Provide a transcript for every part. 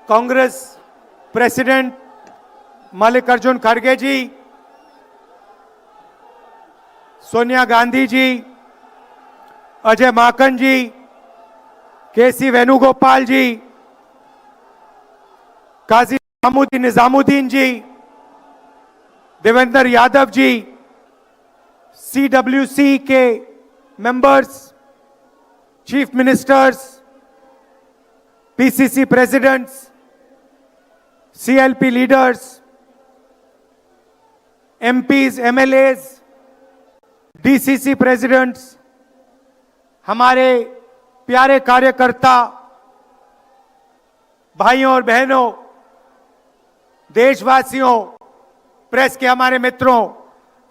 Congress president Mallikarjun खड़गे ji, Sonia Gandhi ji, Ajay Maken ji, KC Venugopal ji, Qazi Nizamuddin ji, Devendra Yadav ji, CWC के members, chief ministers, PCC presidents, CLP leaders, MPs, MLAs, DCC presidents, हमारे प्यारे कार्यकर्ता भाइयों और बहनों, देशवासियों, प्रेस के हमारे मित्रों,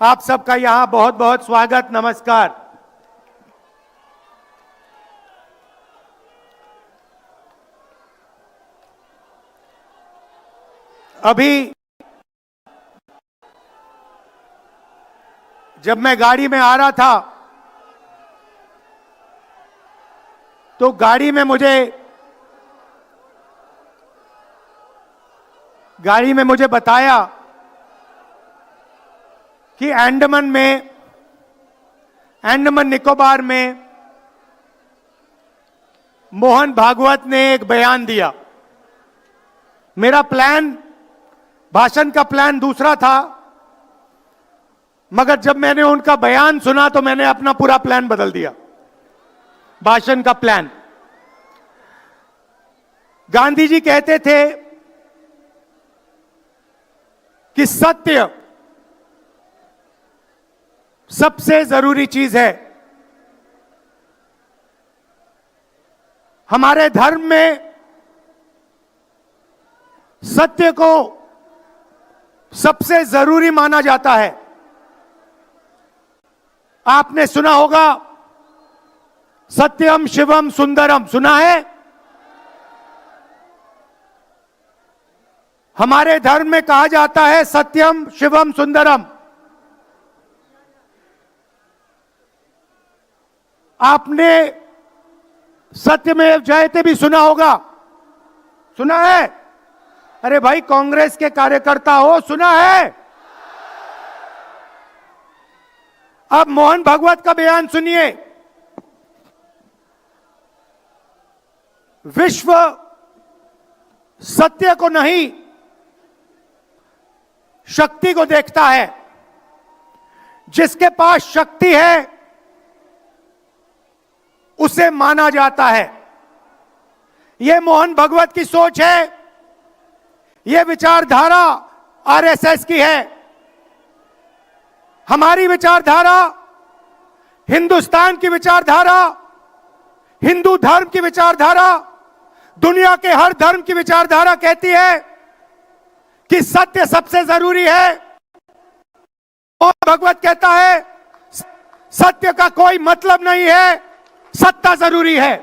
आप सबका यहां बहुत बहुत स्वागत, नमस्कार। अभी जब मैं गाड़ी में आ रहा था तो गाड़ी में मुझे बताया कि अंडमान निकोबार में मोहन भागवत ने एक बयान दिया। मेरा भाषण का प्लान दूसरा था, मगर जब मैंने उनका बयान सुना तो मैंने अपना पूरा प्लान बदल दिया, भाषण का प्लान। गांधी जी कहते थे कि सत्य सबसे जरूरी चीज है। हमारे धर्म में सत्य को सबसे जरूरी माना जाता है। आपने सुना होगा सत्यम शिवम सुंदरम, सुना है? हमारे धर्म में कहा जाता है सत्यम शिवम सुंदरम। आपने सत्यमेव जयते भी सुना होगा, सुना है? अरे भाई, कांग्रेस के कार्यकर्ता हो, सुना है? अब मोहन भागवत का बयान सुनिए। विश्व सत्य को नहीं, शक्ति को देखता है। जिसके पास शक्ति है उसे माना जाता है। यह मोहन भागवत की सोच है, यह विचारधारा आरएसएस की है। हमारी विचारधारा, हिंदुस्तान की विचारधारा, हिंदू धर्म की विचारधारा, दुनिया के हर धर्म की विचारधारा कहती है कि सत्य सबसे जरूरी है। मोहन भागवत कहता है सत्य का कोई मतलब नहीं है, सत्ता जरूरी है।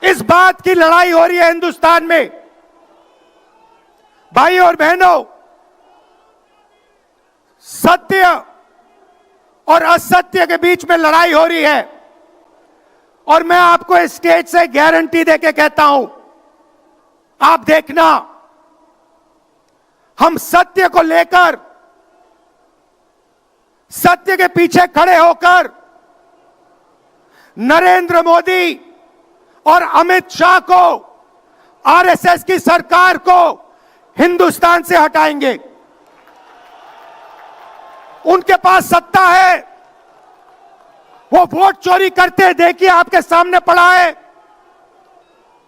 इस बात की लड़ाई हो रही है हिंदुस्तान में। भाइयों और बहनों, सत्य और असत्य के बीच में लड़ाई हो रही है। और मैं आपको इस स्टेज से गारंटी देके कहता हूं, आप देखना, हम सत्य को लेकर, सत्य के पीछे खड़े होकर नरेंद्र मोदी और अमित शाह को, आरएसएस की सरकार को हिंदुस्तान से हटाएंगे। उनके पास सत्ता है, वो वोट चोरी करते हैं, देखिए आपके सामने पड़ा है।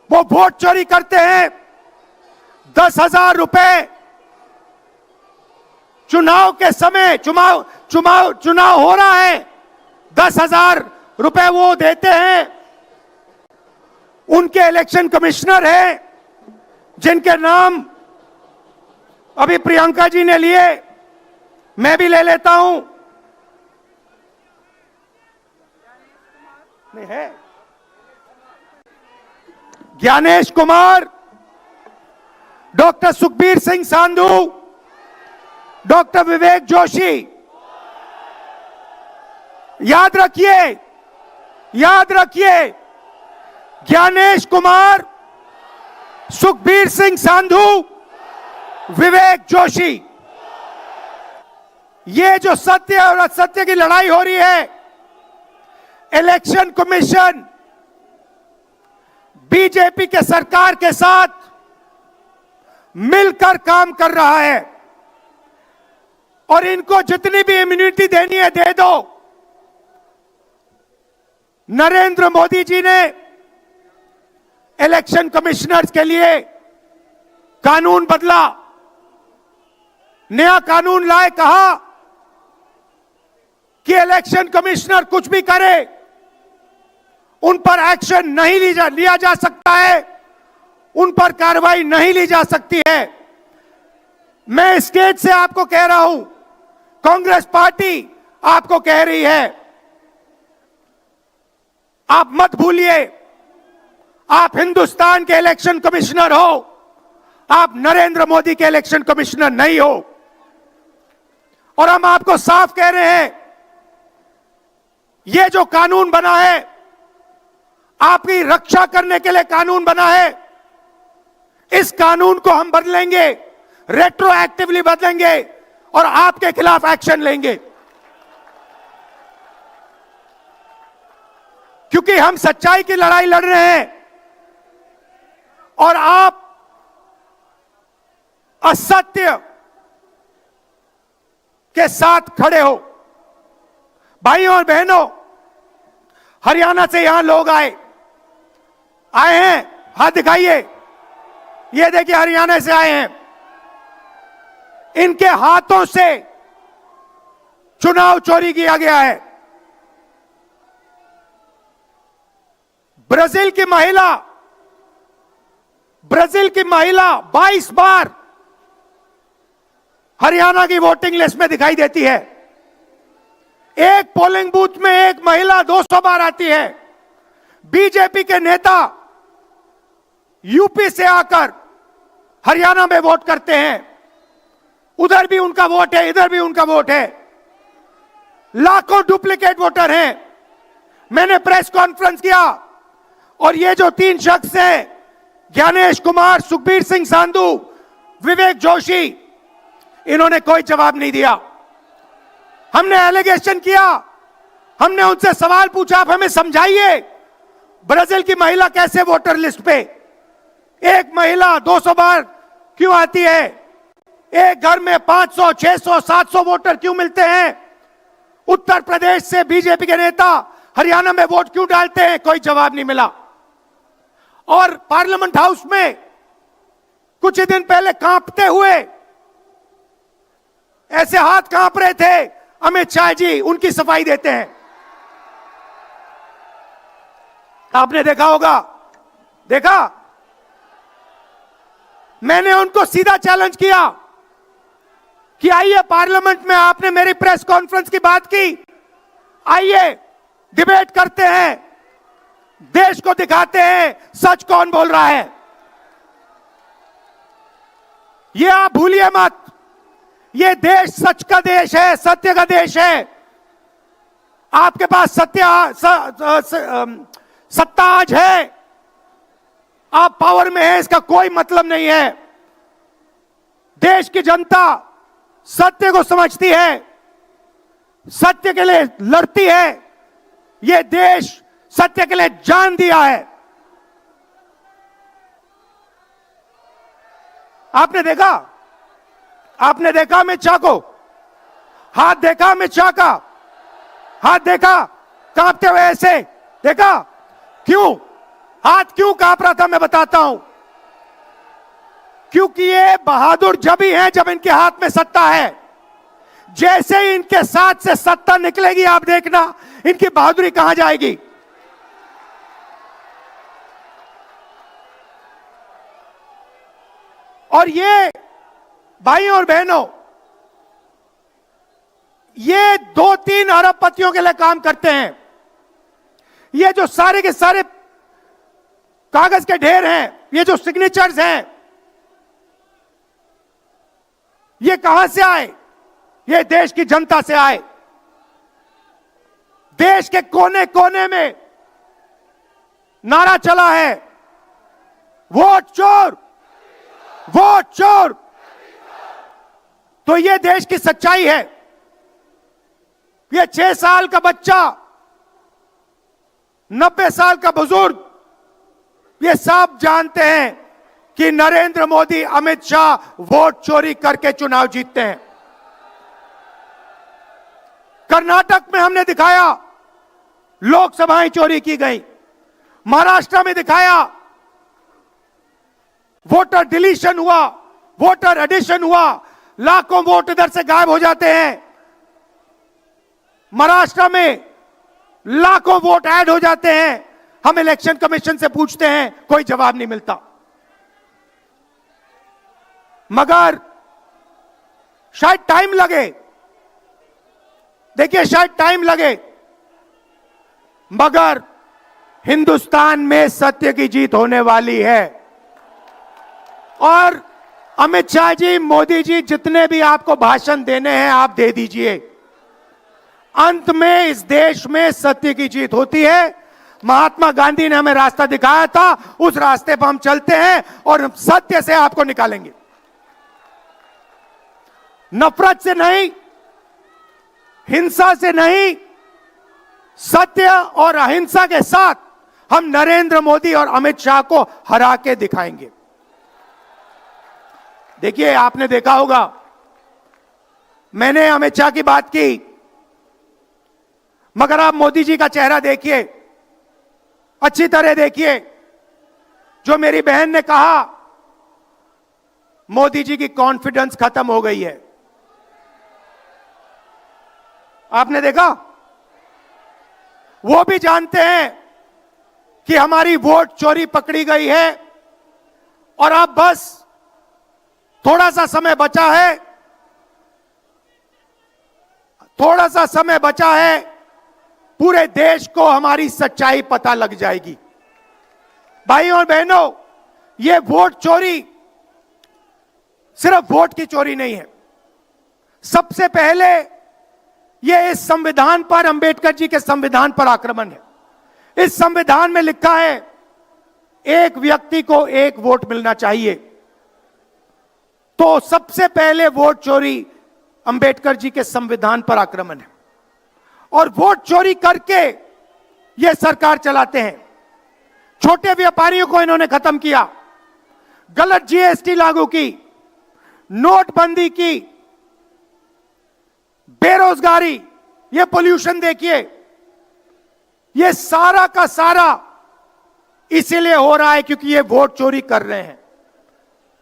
वो वोट चोरी करते हैं। 10,000 रुपए चुनाव के समय, चुनाव हो रहा है, 10,000 रुपए वो देते हैं। उनके इलेक्शन कमिश्नर हैं, जिनके नाम अभी प्रियंका जी ने लिए, मैं भी ले लेता हूं। नहीं है? Gyanesh Kumar, doctor Sukhbir Singh Sandhu, doctor Vivek Joshi. याद रखिए, ज्ञानेश कुमार, सुखबीर सिंह सांधू, विवेक जोशी। ये जो सत्य और असत्य की लड़ाई हो रही है, इलेक्शन कमीशन बीजेपी के सरकार के साथ मिलकर काम कर रहा है और इनको जितनी भी इम्यूनिटी देनी है दे दो। नरेंद्र मोदी जी ने इलेक्शन कमिश्नर्स के लिए कानून बदला, नया कानून लाए, कहा कि इलेक्शन कमिश्नर कुछ भी करे उन पर एक्शन नहीं लिया जा सकता है, उन पर कार्रवाई नहीं ली जा सकती है। मैं स्टेज से आपको कह रहा हूं, कांग्रेस पार्टी आपको कह रही है, आप मत भूलिए, आप हिंदुस्तान के इलेक्शन कमिश्नर हो, आप नरेंद्र मोदी के इलेक्शन कमिश्नर नहीं हो। और हम आपको साफ कह रहे हैं, यह जो कानून बना है, आपकी रक्षा करने के लिए कानून बना है, इस कानून को हम बदलेंगे, रेट्रोएक्टिवली बदलेंगे और आपके खिलाफ एक्शन लेंगे, क्योंकि हम सच्चाई की लड़ाई लड़ रहे हैं और आप असत्य के साथ खड़े हो। भाइयों और बहनों, हरियाणा से यहां लोग आए हैं, हाथ दिखाइए। ये देखिए, हरियाणा से आए हैं, इनके हाथों से चुनाव चोरी किया गया है। ब्राजील की महिला 22 बार हरियाणा की वोटिंग लिस्ट में दिखाई देती है। एक पोलिंग बूथ में एक महिला 200 बार आती है। बीजेपी के नेता यूपी से आकर हरियाणा में वोट करते हैं, उधर भी उनका वोट है, इधर भी उनका वोट है। लाखों डुप्लीकेट वोटर हैं। मैंने प्रेस कॉन्फ्रेंस किया और ये जो 3 शख्स हैं, ज्ञानेश कुमार, सुखबीर सिंह सांधू, विवेक जोशी, इन्होंने कोई जवाब नहीं दिया। हमने एलिगेशन किया, हमने उनसे सवाल पूछा, आप हमें समझाइए, ब्राजील की महिला कैसे वोटर लिस्ट पे, एक महिला 200 बार क्यों आती है, एक घर में 500, 600, 700 वोटर क्यों मिलते हैं, उत्तर प्रदेश से बीजेपी के नेता हरियाणा में वोट क्यों डालते हैं, कोई जवाब नहीं मिला। और पार्लियामेंट हाउस में कुछ ही दिन पहले कांपते हुए, ऐसे हाथ कांप रहे थे, अमित शाह जी उनकी सफाई देते हैं। आपने देखा होगा, देखा, मैंने उनको सीधा चैलेंज किया कि आइए पार्लियामेंट में, आपने मेरी प्रेस कॉन्फ्रेंस की बात की, आइए डिबेट करते हैं, देश को दिखाते हैं सच कौन बोल रहा है। ये आप भूलिए मत, ये देश सच का देश है, सत्य का देश है। आपके पास सत्ता आज है, आप पावर में हैं, इसका कोई मतलब नहीं है। देश की जनता सत्य को समझती है, सत्य के लिए लड़ती है। यह देश सत्य के लिए जान दिया है। आपने देखा अमित शाह को, हाथ देखा अमित शाह का, हाथ देखा कांपते हुए, ऐसे देखा, क्यों हाथ क्यों कांप रहा था, मैं बताता हूं। क्योंकि ये बहादुर जब ही हैं जब इनके हाथ में सत्ता है। जैसे ही इनके साथ से सत्ता निकलेगी, आप देखना इनकी बहादुरी कहां जाएगी। और ये भाइयों और बहनों, ये 2-3 अरबपतियों के लिए काम करते हैं। ये जो सारे के सारे कागज के ढेर हैं, ये जो सिग्नेचर्स हैं, ये कहां से आए? ये देश की जनता से आए। देश के कोने कोने में नारा चला है, वोट चोर, वोट चोर। तो ये देश की सच्चाई है। ये 6 साल का बच्चा, 90 साल का बुजुर्ग, ये सब जानते हैं कि नरेंद्र मोदी, अमित शाह वोट चोरी करके चुनाव जीतते हैं। कर्नाटक में हमने दिखाया लोकसभाएं चोरी की गई, महाराष्ट्र में दिखाया वोटर डिलीशन हुआ, वोटर एडिशन हुआ, लाखों वोट इधर से गायब हो जाते हैं। महाराष्ट्र में लाखों वोट ऐड हो जाते हैं। हम इलेक्शन कमीशन से पूछते हैं, कोई जवाब नहीं मिलता। मगर शायद टाइम लगे, देखिए शायद टाइम लगे, मगर हिंदुस्तान में सत्य की जीत होने वाली है। और अमित शाह जी, मोदी जी, जितने भी आपको भाषण देने हैं आप दे दीजिए। अंत में इस देश में सत्य की जीत होती है। महात्मा गांधी ने हमें रास्ता दिखाया था, उस रास्ते पर हम चलते हैं और सत्य से आपको निकालेंगे। नफरत से नहीं, हिंसा से नहीं, सत्य और अहिंसा के साथ हम नरेंद्र मोदी और अमित शाह को हरा के दिखाएंगे। देखिए, आपने देखा होगा, मैंने अमित शाह की बात की, मगर आप मोदी जी का चेहरा देखिए, अच्छी तरह देखिए। जो मेरी बहन ने कहा, मोदी जी की कॉन्फिडेंस खत्म हो गई है। आपने देखा, वो भी जानते हैं कि हमारी वोट चोरी पकड़ी गई है और अब बस थोड़ा सा समय बचा है, थोड़ा सा समय बचा है, पूरे देश को हमारी सच्चाई पता लग जाएगी। भाइयों और बहनों, ये वोट चोरी सिर्फ वोट की चोरी नहीं है। सबसे पहले ये इस संविधान पर, अंबेडकर जी के संविधान पर आक्रमण है। इस संविधान में लिखा है एक व्यक्ति को एक वोट मिलना चाहिए। तो सबसे पहले वोट चोरी अंबेडकर जी के संविधान पर आक्रमण है। और वोट चोरी करके ये सरकार चलाते हैं। छोटे व्यापारियों को इन्होंने खत्म किया, गलत जीएसटी लागू की, नोटबंदी की, बेरोजगारी, ये पोल्यूशन देखिए, ये सारा का सारा इसीलिए हो रहा है क्योंकि ये वोट चोरी कर रहे हैं।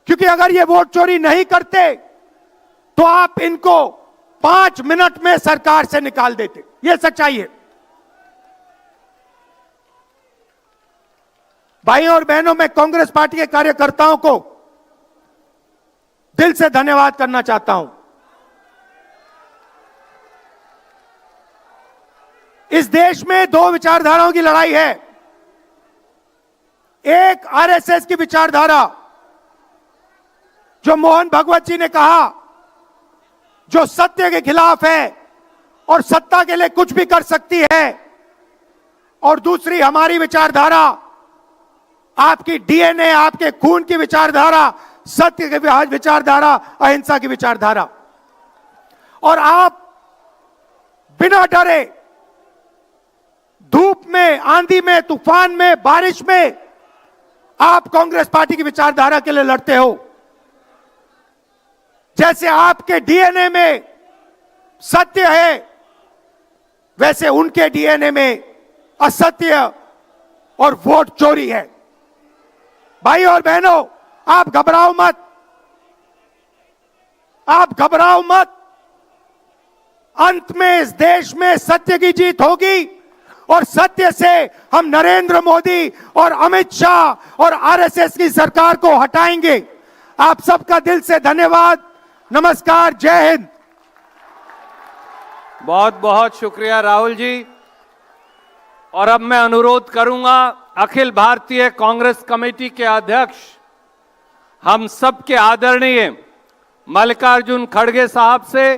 क्योंकि अगर ये वोट चोरी नहीं करते तो आप इनको 5 मिनट में सरकार से निकाल देते। ये सच्चाई है। भाइयों और बहनों, मैं कांग्रेस पार्टी के कार्यकर्ताओं को दिल से धन्यवाद करना चाहता हूं। इस देश में 2 विचारधाराओं की लड़ाई है। एक आरएसएस की विचारधारा, जो मोहन भगवत जी ने कहा, जो सत्य के खिलाफ है और सत्ता के लिए कुछ भी कर सकती है। और दूसरी हमारी विचारधारा, आपकी डीएनए, आपके खून की विचारधारा, सत्य की विचारधारा, अहिंसा की विचारधारा। और आप बिना डरे, धूप में, आंधी में, तूफान में, बारिश में, आप कांग्रेस पार्टी की विचारधारा के लिए लड़ते हो। जैसे आपके डीएनए में सत्य है, वैसे उनके डीएनए में असत्य और वोट चोरी है। भाई और बहनों, आप घबराओ मत, आप घबराओ मत। अंत में इस देश में सत्य की जीत होगी और सत्य से हम नरेंद्र मोदी और अमित शाह और आरएसएस की सरकार को हटाएंगे। आप सबका दिल से धन्यवाद। नमस्कार, जय हिंद। बहुत बहुत शुक्रिया राहुल जी। और अब मैं अनुरोध करूंगा अखिल भारतीय कांग्रेस कमेटी के अध्यक्ष, हम सबके आदरणीय मल्लिकार्जुन खड़गे साहब से